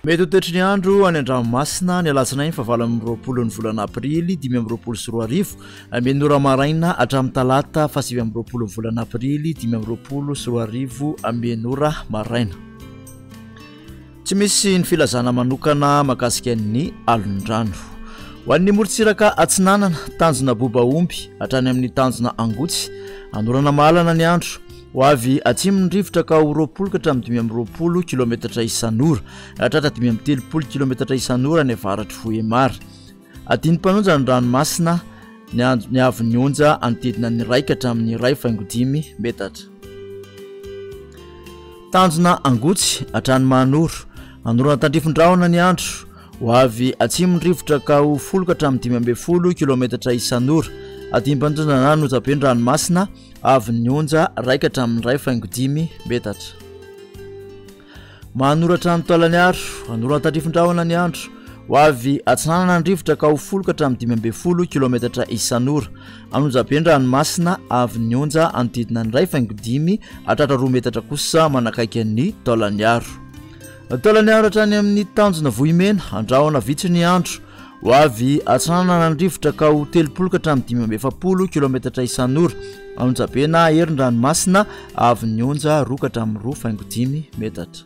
Mety ho toetry ny andro any an-dranomasina ny alatsinainy fa 20 ny volana aprily 2024 menora maraina hatramin'ny talata 7 ny volana aprily 2024 menora maraina. Tsy misy ny filazana manokana mahakasika ny alon-drano. Ho an'ny morontsiraka atsinanana tanjona bobaomby hatrany amin'ny tanjona angotsy anorana mahalana ny andro. Ho avy atsimon'ny rivotra ka ho 20 ka hatramin'ny 20 kilometatra isan'ora hatratra 530 kilometatra isan'ora ny avaratry Vohemara. Adiny mpanonja ny ranomasina ny avy onja anodidina ny 1 ka hatramin'ny 1.5 metatra. Tanjona angotsy hatrany manoro anorana tandrifon-drahona ny andro. Ho avy atsimon'ny rivotra ka ho 10 ka hatramin'ny 12 kilometatra isan'ora adiny mpanonja na nojaben'ny ranomasina avy onja 1 ka hatramin'ny 1.5 metatra. Manoratra ny toalany aro anorana tandrifon-drahona ny andro. Ho avy atsinanana ny rivotra ka ho 10 ka hatramin'ny 12 kilometatra isan'ora anojaben'ny ranomasina avy onja anodidina ny 1.5 hatratra 2 metatra kosa manakaiky ny taolany aro. Taolany aro hatrany amin'ny tanjona vohimena andrahona vitsy ny andro. Ho avy atsinanana ny rivotra ka ho 30 ka hatramin'ny 70 kilometatra isan'ora anojabena herin'ny ranomasina avy onja 2 ka hatramin'ny 2.5 metatra.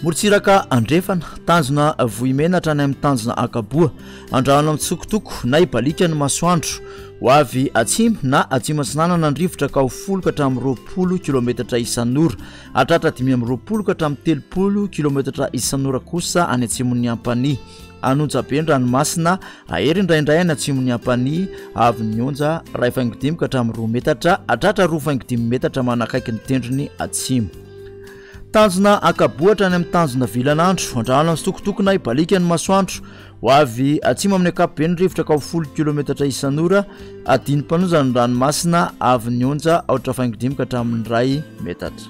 Morontsiraka andrefana tanjona vohimena hatrany amin'ny tanjona akaboa andrahona amin'ny tsokotoko na ibalika ny masoandro. Ho avy atsimo na atsimo atsinanana ny rivotra ka ho 10 ka hatramin'ny 20 kilometatra isan'ora hatratra 20 ka hatramin'ny 30 kilometatra isan'ora kosa any atsimon'ny Ampania. Anonjaben'ny ranomasina ahery indraindray any atsimon'ny Ampania avy onja 1.5 ka hatramin'ny 2 metatra hatratra 2.5 metatra manakaiky ny tendrony atsimo. Tanjona akaboatra any amin'ny tanjona vilanandro andrahana amin'ny sitokotoko na ibalika ny masoandro. Ho avy atsimo amin'ny akapobe ny rivotra ka ho 10 kilometatra isan'ora adiny mpanonja ny ranomasina avy onja 2.5 ka hatramin'ny 1 metatra.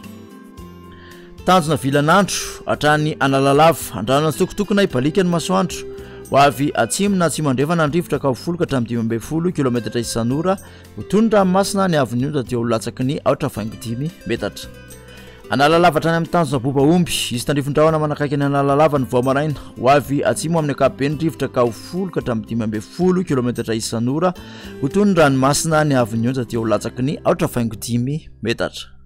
Tanjona vilanandro hatrany Analalava andrahana amin'ny sitokotoko na ibalika ny masoandro. Ho avy atsimo na atsimo andrefana ny rivotra ka ho 10 ka hatramin'ny 12 kilometatra isan'ora ho toy ny ranomasina ny avy onja dia ho latsaky ny 2.5 metatra. Analalava hatrany amin'ny tanjona bobaomby izy tandrifon-drahona manakaiky ny Analalava ny Voamaraina. Ho avy atsimo amin'ny akapobe ny rivotra ka ho 10 ka hatramin'ny 12 kilometatra isan'ora ho toy ny ranomasina ny avy onja dia ho latsaky ny 2.5 metatra.